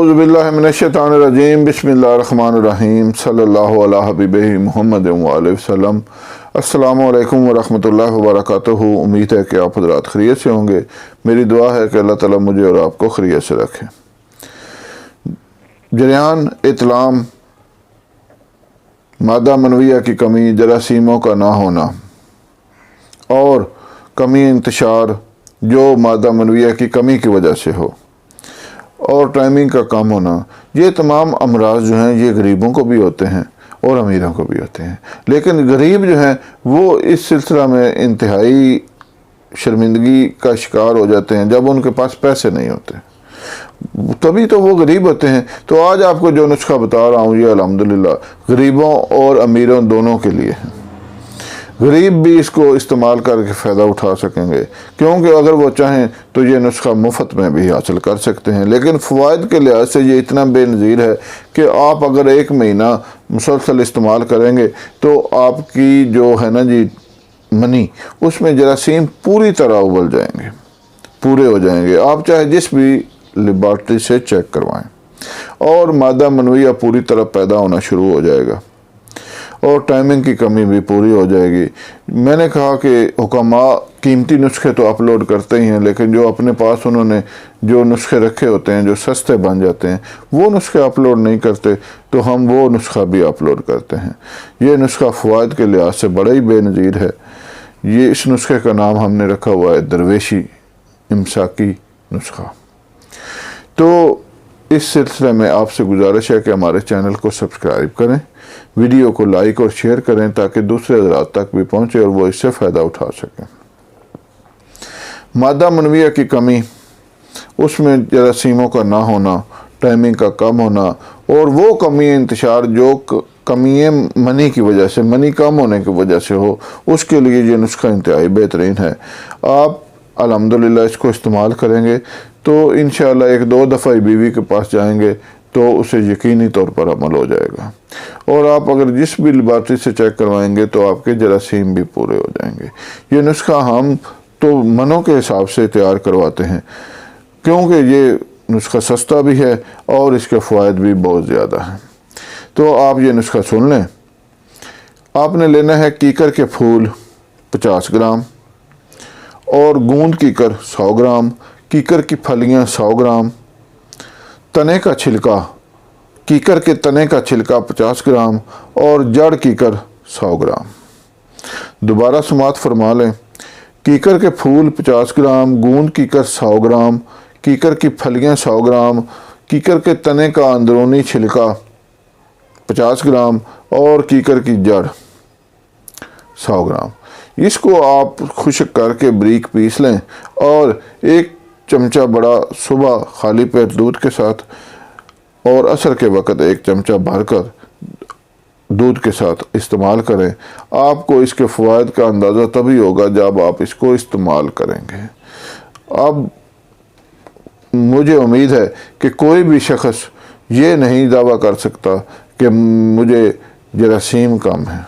اعوذ باللہ من الشیطان الرجیم بسم اللہ الرحمن الرحیم صلی اللہ علیہ حبیبہ محمد وآلہ وسلم۔ السلام علیکم ورحمۃ اللہ وبرکاتہ۔ امید ہے کہ آپ حضرات خیریت سے ہوں گے۔ میری دعا ہے کہ اللہ تعالیٰ مجھے اور آپ کو خیریت سے رکھے۔ جریان اطلام، مادہ منویہ کی کمی، جراثیموں کا نہ ہونا اور کمی انتشار جو مادہ منویہ کی کمی کی وجہ سے ہو اور ٹائمنگ کا کم ہونا، یہ تمام امراض جو ہیں یہ غریبوں کو بھی ہوتے ہیں اور امیروں کو بھی ہوتے ہیں، لیکن غریب جو ہیں وہ اس سلسلہ میں انتہائی شرمندگی کا شکار ہو جاتے ہیں جب ان کے پاس پیسے نہیں ہوتے، تبھی تو وہ غریب ہوتے ہیں۔ تو آج آپ کو جو نسخہ بتا رہا ہوں یہ الحمدللہ غریبوں اور امیروں دونوں کے لیے ہے۔ غریب بھی اس کو استعمال کر کے فائدہ اٹھا سکیں گے، کیونکہ اگر وہ چاہیں تو یہ نسخہ مفت میں بھی حاصل کر سکتے ہیں، لیکن فوائد کے لحاظ سے یہ اتنا بے نظیر ہے کہ آپ اگر ایک مہینہ مسلسل استعمال کریں گے تو آپ کی جو ہے نا جی منی، اس میں جراثیم پوری طرح ابل جائیں گے، پورے ہو جائیں گے۔ آپ چاہے جس بھی لیبارٹری سے چیک کروائیں اور مادہ منویہ پوری طرح پیدا ہونا شروع ہو جائے گا اور ٹائمنگ کی کمی بھی پوری ہو جائے گی۔ میں نے کہا کہ حکماء قیمتی نسخے تو اپلوڈ کرتے ہی ہیں، لیکن جو اپنے پاس انہوں نے جو نسخے رکھے ہوتے ہیں جو سستے بن جاتے ہیں وہ نسخے اپلوڈ نہیں کرتے، تو ہم وہ نسخہ بھی اپلوڈ کرتے ہیں۔ یہ نسخہ فوائد کے لحاظ سے بڑا ہی بے نظیر ہے۔ یہ اس نسخے کا نام ہم نے رکھا ہوا ہے درویشی امساکی نسخہ۔ تو اس سلسلے میں آپ سے گزارش ہے کہ ہمارے چینل کو سبسکرائب کریں، ویڈیو کو لائک اور شیئر کریں تاکہ دوسرے حضرات تک بھی پہنچے اور وہ اس سے فائدہ اٹھا سکیں۔ مادہ منویہ کی کمی، اس میں جراثیموں کا نہ ہونا، ٹائمنگ کا کم ہونا اور وہ کمی انتشار جو کمی منی کی وجہ سے، منی کم ہونے کی وجہ سے ہو، اس کے لیے یہ نسخہ انتہائی بہترین ہے۔ آپ الحمدللہ اس کو استعمال کریں گے تو انشاءاللہ ایک دو دفعہ بیوی کے پاس جائیں گے تو اسے یقینی طور پر عمل ہو جائے گا، اور آپ اگر جس بھی لیبارٹری سے چیک کروائیں گے تو آپ کے جراثیم بھی پورے ہو جائیں گے۔ یہ نسخہ ہم تو منوں کے حساب سے تیار کرواتے ہیں کیونکہ یہ نسخہ سستا بھی ہے اور اس کے فوائد بھی بہت زیادہ ہیں۔ تو آپ یہ نسخہ سن لیں۔ آپ نے لینا ہے کیکر کے پھول 50 گرام اور گوند کیکر 100 گرام، کیکر کی پھلیاں 100 گرام، تنے کا چھلکا، کیکر کے تنے کا چھلکا 50 گرام اور جڑ کیکر 100 گرام۔ دوبارہ سماعت فرما لیں۔ کیکر کے پھول 50 گرام، گوند کیکر 100 گرام، کیکر کی پھلیاں 100 گرام، کیکر کے تنے کا اندرونی چھلکا 50 گرام اور کیکر کی جڑ 100 گرام۔ اس کو آپ خشک کر کے بریک پیس لیں اور ایک چمچہ بڑا صبح خالی پیٹ دودھ کے ساتھ اور عصر کے وقت ایک چمچہ بھر کر دودھ کے ساتھ استعمال کریں۔ آپ کو اس کے فوائد کا اندازہ تبھی ہوگا جب آپ اس کو استعمال کریں گے۔ اب مجھے امید ہے کہ کوئی بھی شخص یہ نہیں دعویٰ کر سکتا کہ مجھے جراثیم کم ہے،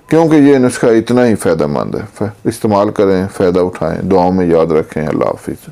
کیونکہ یہ نسخہ اتنا ہی فائدہ مند ہے۔ استعمال کریں، فائدہ اٹھائیں، دعاؤں میں یاد رکھیں۔ اللہ حافظ۔